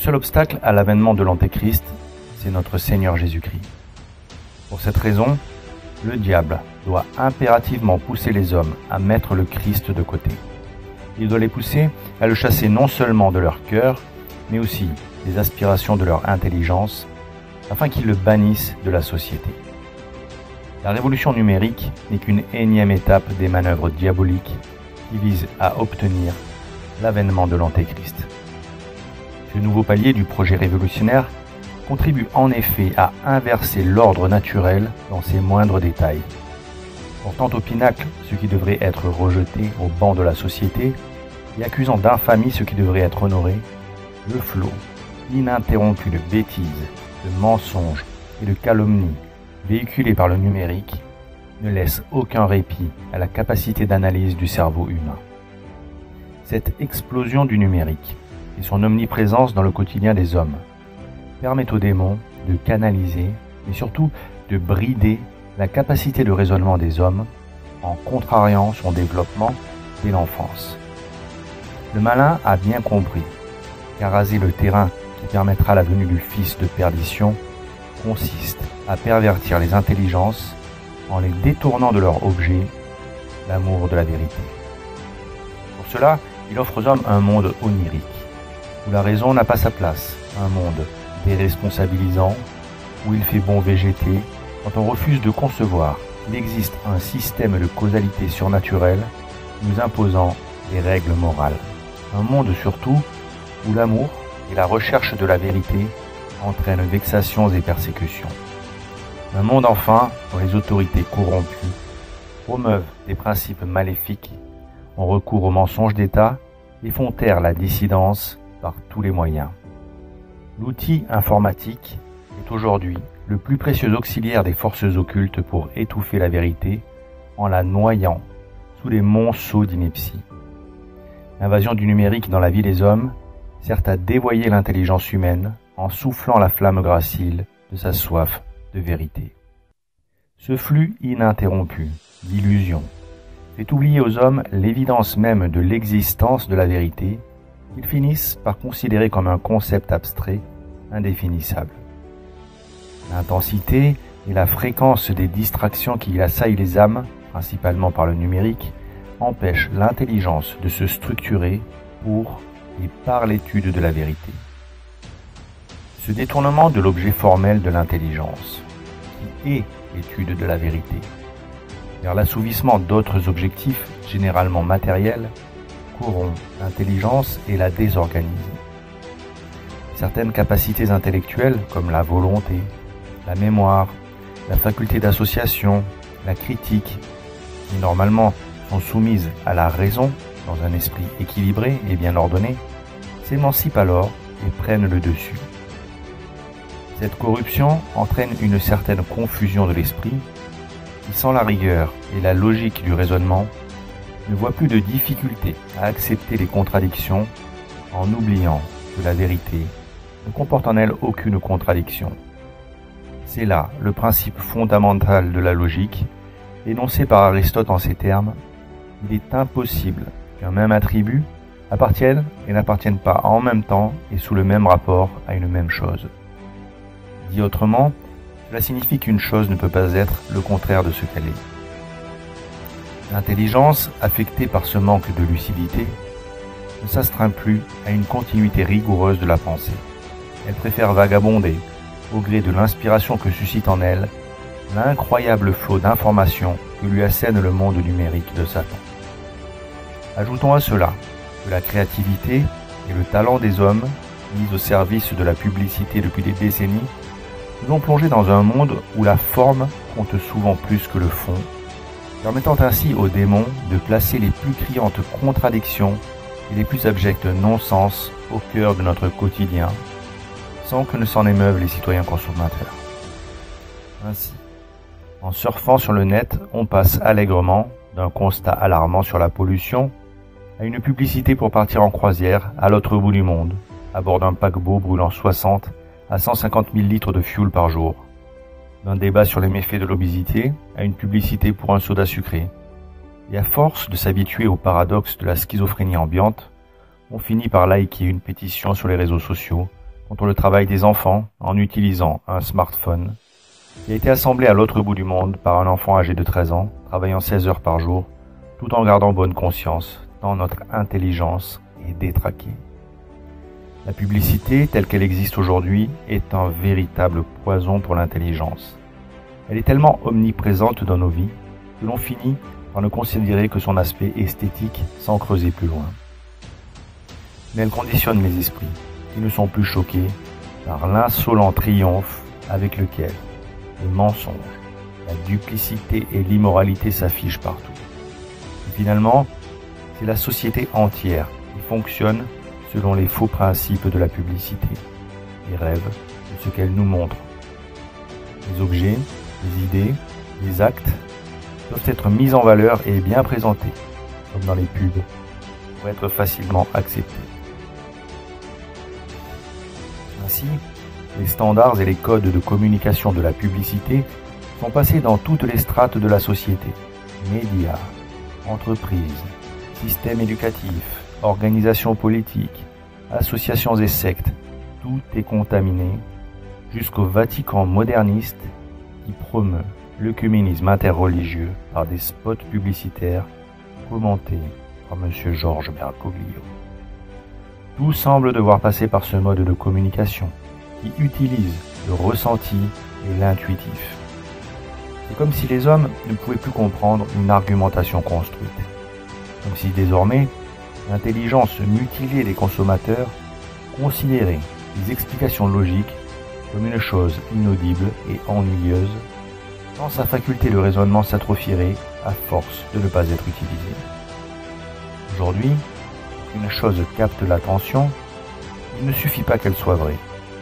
seul obstacle à l'avènement de l'Antéchrist, c'est notre Seigneur Jésus-Christ. Pour cette raison, le diable doit impérativement pousser les hommes à mettre le Christ de côté. Il doit les pousser à le chasser non seulement de leur cœur, mais aussi des aspirations de leur intelligence, afin qu'ils le bannissent de la société. La révolution numérique n'est qu'une énième étape des manœuvres diaboliques qui visent à obtenir l'avènement de l'Antéchrist. Ce nouveau palier du projet révolutionnaire contribue en effet à inverser l'ordre naturel dans ses moindres détails. Portant au pinacle ce qui devrait être rejeté au banc de la société et accusant d'infamie ce qui devrait être honoré, le flot ininterrompu de bêtises, de mensonges et de calomnies véhiculés par le numérique ne laisse aucun répit à la capacité d'analyse du cerveau humain. Cette explosion du numérique et son omniprésence dans le quotidien des hommes permettent aux démons de canaliser, mais surtout de brider la capacité de raisonnement des hommes en contrariant son développement dès l'enfance. Le malin a bien compris qu'araser le terrain qui permettra la venue du fils de perdition consiste à pervertir les intelligences en les détournant de leur objet, l'amour de la vérité. Pour cela, il offre aux hommes un monde onirique, où la raison n'a pas sa place, un monde déresponsabilisant, où il fait bon végéter, quand on refuse de concevoir qu'il existe un système de causalité surnaturelle nous imposant des règles morales. Un monde surtout où l'amour et la recherche de la vérité entraînent vexations et persécutions. Un monde enfin où les autorités corrompues promeuvent des principes maléfiques, ont recours aux mensonges d'État et font taire la dissidence par tous les moyens. L'outil informatique est aujourd'hui le plus précieux auxiliaire des forces occultes pour étouffer la vérité en la noyant sous les monceaux d'ineptie. L'invasion du numérique dans la vie des hommes sert à dévoyer l'intelligence humaine en soufflant la flamme gracile de sa soif de vérité. Ce flux ininterrompu d'illusions fait oublier aux hommes l'évidence même de l'existence de la vérité qu'ils finissent par considérer comme un concept abstrait, indéfinissable. L'intensité et la fréquence des distractions qui assaillent les âmes, principalement par le numérique, empêchent l'intelligence de se structurer pour et par l'étude de la vérité. Ce détournement de l'objet formel de l'intelligence, qui est l'étude de la vérité, vers l'assouvissement d'autres objectifs, généralement matériels, corrompt l'intelligence et la désorganise. Certaines capacités intellectuelles, comme la volonté, la mémoire, la faculté d'association, la critique, qui normalement sont soumises à la raison dans un esprit équilibré et bien ordonné, s'émancipent alors et prennent le dessus. Cette corruption entraîne une certaine confusion de l'esprit qui, sans la rigueur et la logique du raisonnement, ne voit plus de difficulté à accepter les contradictions en oubliant que la vérité ne comporte en elle aucune contradiction. C'est là le principe fondamental de la logique, énoncé par Aristote en ces termes: il est impossible qu'un même attribut appartienne et n'appartienne pas en même temps et sous le même rapport à une même chose. Dit autrement, cela signifie qu'une chose ne peut pas être le contraire de ce qu'elle est. L'intelligence, affectée par ce manque de lucidité, ne s'astreint plus à une continuité rigoureuse de la pensée. Elle préfère vagabonder au gré de l'inspiration que suscite en elle l'incroyable flot d'informations que lui assène le monde numérique de Satan. Ajoutons à cela que la créativité et le talent des hommes, mis au service de la publicité depuis des décennies, nous ont plongé dans un monde où la forme compte souvent plus que le fond, permettant ainsi aux démons de placer les plus criantes contradictions et les plus abjects non-sens au cœur de notre quotidien, sans que ne s'en émeuvent les citoyens consommateurs. Ainsi, en surfant sur le net, on passe allègrement d'un constat alarmant sur la pollution à une publicité pour partir en croisière à l'autre bout du monde, à bord d'un paquebot brûlant 60 à 150 000 litres de fioul par jour. D'un débat sur les méfaits de l'obésité à une publicité pour un soda sucré. Et à force de s'habituer au paradoxe de la schizophrénie ambiante, on finit par liker une pétition sur les réseaux sociaux contre le travail des enfants en utilisant un smartphone qui a été assemblé à l'autre bout du monde par un enfant âgé de 13 ans, travaillant 16 heures par jour, tout en gardant bonne conscience, tant notre intelligence est détraquée. La publicité, telle qu'elle existe aujourd'hui, est un véritable poison pour l'intelligence. Elle est tellement omniprésente dans nos vies que l'on finit par ne considérer que son aspect esthétique sans creuser plus loin. Mais elle conditionne les esprits, qui ne sont plus choqués par l'insolent triomphe avec lequel le mensonge, la duplicité et l'immoralité s'affichent partout. Et finalement, c'est la société entière qui fonctionne selon les faux principes de la publicité, les rêves de ce qu'elle nous montre. Les objets, les idées, les actes doivent être mis en valeur et bien présentés, comme dans les pubs, pour être facilement acceptés. Ainsi, les standards et les codes de communication de la publicité sont passés dans toutes les strates de la société. Médias, entreprises, systèmes éducatifs, organisations politiques, associations et sectes, tout est contaminé, jusqu'au Vatican moderniste qui promeut l'œcuménisme interreligieux par des spots publicitaires commentés par M. Georges Bergoglio. Tout semble devoir passer par ce mode de communication qui utilise le ressenti et l'intuitif. C'est comme si les hommes ne pouvaient plus comprendre une argumentation construite. Comme si désormais, l'intelligence mutilée des consommateurs considérait les explications logiques comme une chose inaudible et ennuyeuse, tant sa faculté de raisonnement s'atrophierait à force de ne pas être utilisée. Aujourd'hui, une chose capte l'attention, il ne suffit pas qu'elle soit vraie,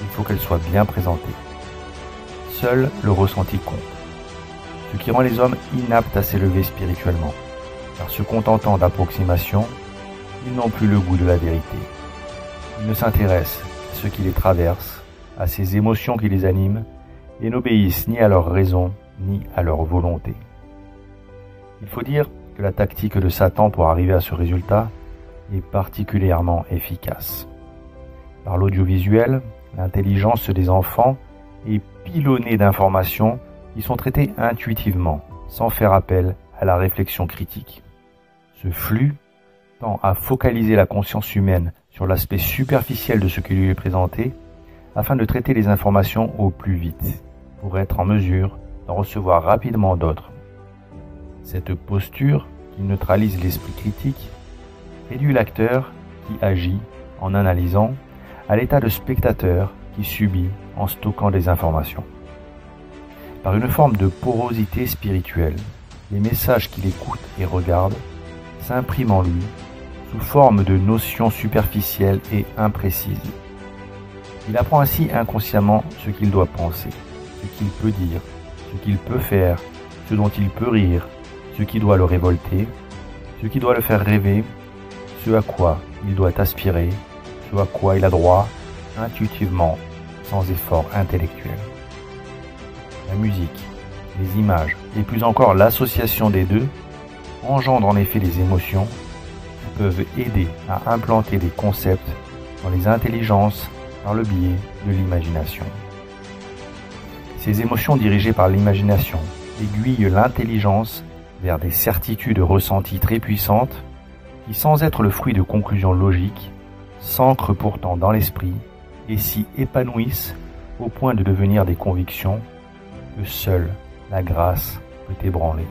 il faut qu'elle soit bien présentée. Seul le ressenti compte, ce qui rend les hommes inaptes à s'élever spirituellement, car se contentant d'approximations, ils n'ont plus le goût de la vérité. Ils ne s'intéressent à ce qui les traverse, à ces émotions qui les animent, et n'obéissent ni à leur raison, ni à leur volonté. Il faut dire que la tactique de Satan pour arriver à ce résultat est particulièrement efficace. Par l'audiovisuel, l'intelligence des enfants est pilonnée d'informations qui sont traitées intuitivement, sans faire appel à la réflexion critique. Ce flux tend à focaliser la conscience humaine sur l'aspect superficiel de ce qui lui est présenté, afin de traiter les informations au plus vite, pour être en mesure d'en recevoir rapidement d'autres. Cette posture, qui neutralise l'esprit critique, réduit l'acteur qui agit en analysant à l'état de spectateur qui subit en stockant des informations. Par une forme de porosité spirituelle, les messages qu'il écoute et regarde s'impriment en lui sous forme de notions superficielles et imprécises. Il apprend ainsi inconsciemment ce qu'il doit penser, ce qu'il peut dire, ce qu'il peut faire, ce dont il peut rire, ce qui doit le révolter, ce qui doit le faire rêver, ce à quoi il doit aspirer, ce à quoi il a droit, intuitivement, sans effort intellectuel. La musique, les images et plus encore l'association des deux engendrent en effet les émotions qui peuvent aider à implanter des concepts dans les intelligences par le biais de l'imagination. Ces émotions dirigées par l'imagination aiguillent l'intelligence vers des certitudes ressenties très puissantes qui, sans être le fruit de conclusions logiques, s'ancrent pourtant dans l'esprit et s'y épanouissent au point de devenir des convictions que seule la grâce peut ébranler.